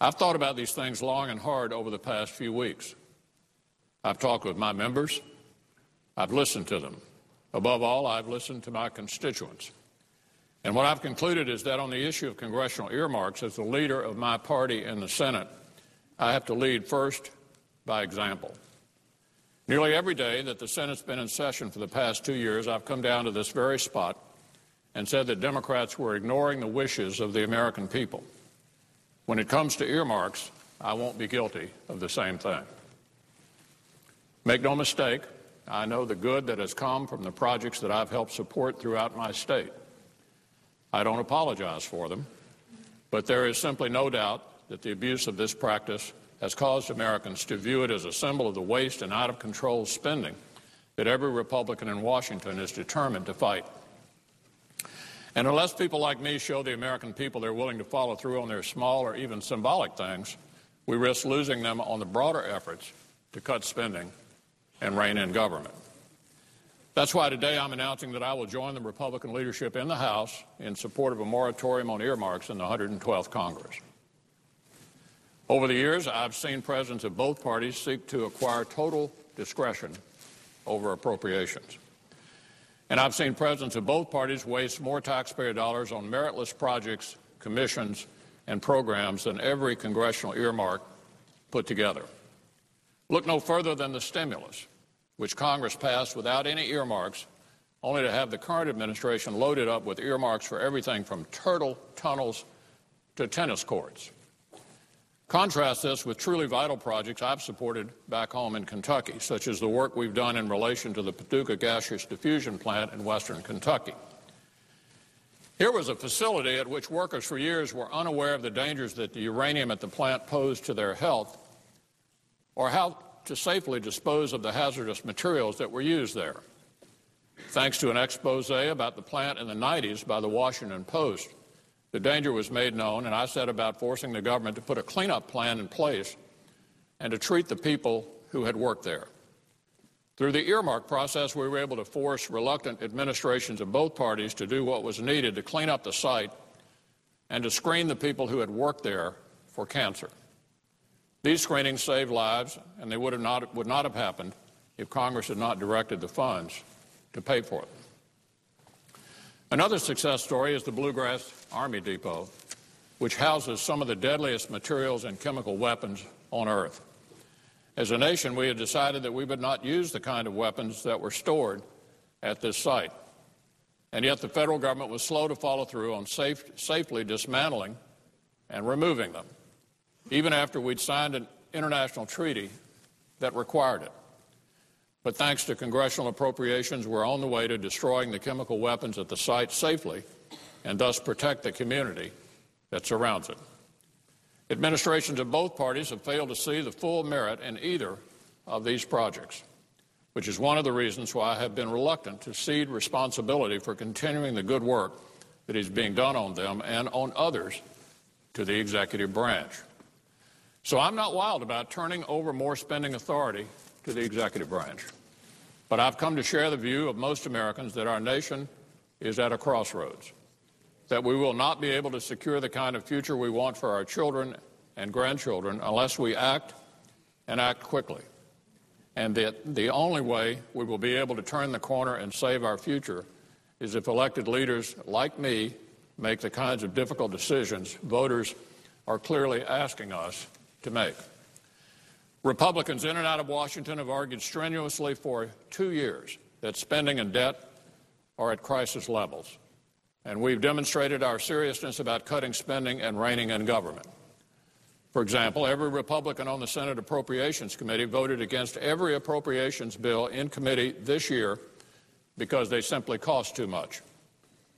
I've thought about these things long and hard over the past few weeks. I've talked with my members. I've listened to them. Above all, I've listened to my constituents. And what I've concluded is that on the issue of congressional earmarks, as the leader of my party in the Senate, I have to lead first by example. Nearly every day that the Senate's been in session for the past 2 years, I've come down to this very spot and said that Democrats were ignoring the wishes of the American people. When it comes to earmarks, I won't be guilty of the same thing. Make no mistake, I know the good that has come from the projects that I've helped support throughout my state. I don't apologize for them, but there is simply no doubt that the abuse of this practice has caused Americans to view it as a symbol of the waste and out-of-control spending that every Republican in Washington is determined to fight. And unless people like me show the American people they're willing to follow through on their small or even symbolic things, we risk losing them on the broader efforts to cut spending and rein in government. That's why today I'm announcing that I will join the Republican leadership in the House in support of a moratorium on earmarks in the 112th Congress. Over the years, I've seen presidents of both parties seek to acquire total discretion over appropriations. And I've seen presidents of both parties waste more taxpayer dollars on meritless projects, commissions, and programs than every congressional earmark put together. Look no further than the stimulus, which Congress passed without any earmarks, only to have the current administration loaded up with earmarks for everything from turtle tunnels to tennis courts. Contrast this with truly vital projects I've supported back home in Kentucky, such as the work we've done in relation to the Paducah gaseous diffusion plant in western Kentucky. Here was a facility at which workers for years were unaware of the dangers that the uranium at the plant posed to their health or how to safely dispose of the hazardous materials that were used there. Thanks to an expose about the plant in the 90s by the Washington Post, the danger was made known, and I set about forcing the government to put a cleanup plan in place and to treat the people who had worked there. Through the earmark process, we were able to force reluctant administrations of both parties to do what was needed to clean up the site and to screen the people who had worked there for cancer. These screenings saved lives, and they would not have happened if Congress had not directed the funds to pay for them. Another success story is the Bluegrass Army Depot, which houses some of the deadliest materials and chemical weapons on Earth. As a nation, we had decided that we would not use the kind of weapons that were stored at this site. And yet the federal government was slow to follow through on safely dismantling and removing them, even after we'd signed an international treaty that required it. But thanks to congressional appropriations, we're on the way to destroying the chemical weapons at the site safely and thus protect the community that surrounds it. Administrations of both parties have failed to see the full merit in either of these projects, which is one of the reasons why I have been reluctant to cede responsibility for continuing the good work that is being done on them and on others to the executive branch. So I'm not wild about turning over more spending authority to the executive branch. But I've come to share the view of most Americans that our nation is at a crossroads, that we will not be able to secure the kind of future we want for our children and grandchildren unless we act and act quickly. And that the only way we will be able to turn the corner and save our future is if elected leaders like me make the kinds of difficult decisions voters are clearly asking us to make. Republicans in and out of Washington have argued strenuously for 2 years that spending and debt are at crisis levels, and we've demonstrated our seriousness about cutting spending and reining in government. For example, every Republican on the Senate Appropriations Committee voted against every appropriations bill in committee this year because they simply cost too much.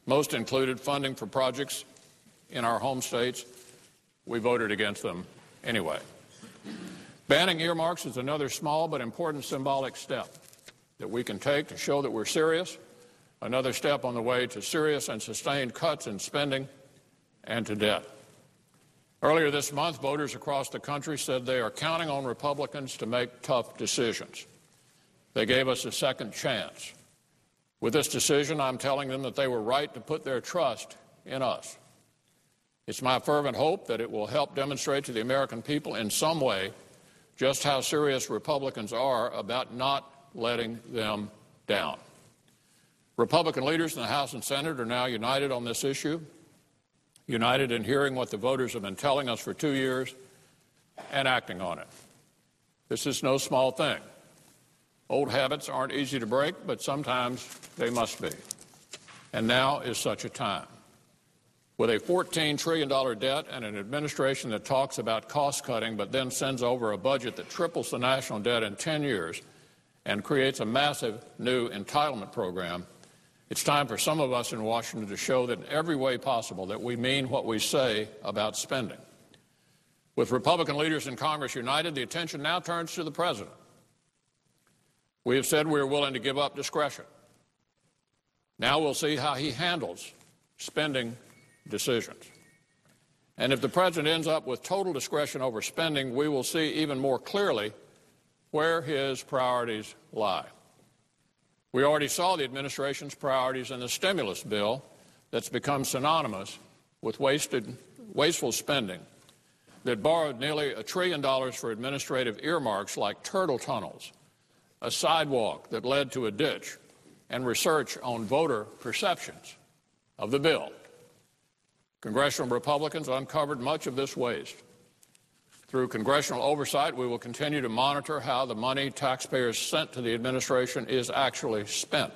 Most included funding for projects in our home states. We voted against them anyway. Banning earmarks is another small but important symbolic step that we can take to show that we're serious, another step on the way to serious and sustained cuts in spending and to debt. Earlier this month, voters across the country said they are counting on Republicans to make tough decisions. They gave us a second chance. With this decision, I'm telling them that they were right to put their trust in us. It's my fervent hope that it will help demonstrate to the American people in some way just how serious Republicans are about not letting them down. Republican leaders in the House and Senate are now united on this issue, united in hearing what the voters have been telling us for 2 years and acting on it. This is no small thing. Old habits aren't easy to break, but sometimes they must be. And now is such a time. With a $14 trillion debt and an administration that talks about cost-cutting but then sends over a budget that triples the national debt in 10 years and creates a massive new entitlement program, it's time for some of us in Washington to show that in every way possible that we mean what we say about spending. With Republican leaders in Congress united, the attention now turns to the President. We have said we are willing to give up discretion. Now we'll see how he handles spending decisions. And if the President ends up with total discretion over spending, we will see even more clearly where his priorities lie. We already saw the administration's priorities in the stimulus bill that's become synonymous with wasteful spending that borrowed nearly $1 trillion for administrative earmarks like turtle tunnels, a sidewalk that led to a ditch, and research on voter perceptions of the bill. Congressional Republicans uncovered much of this waste. Through congressional oversight, we will continue to monitor how the money taxpayers sent to the administration is actually spent.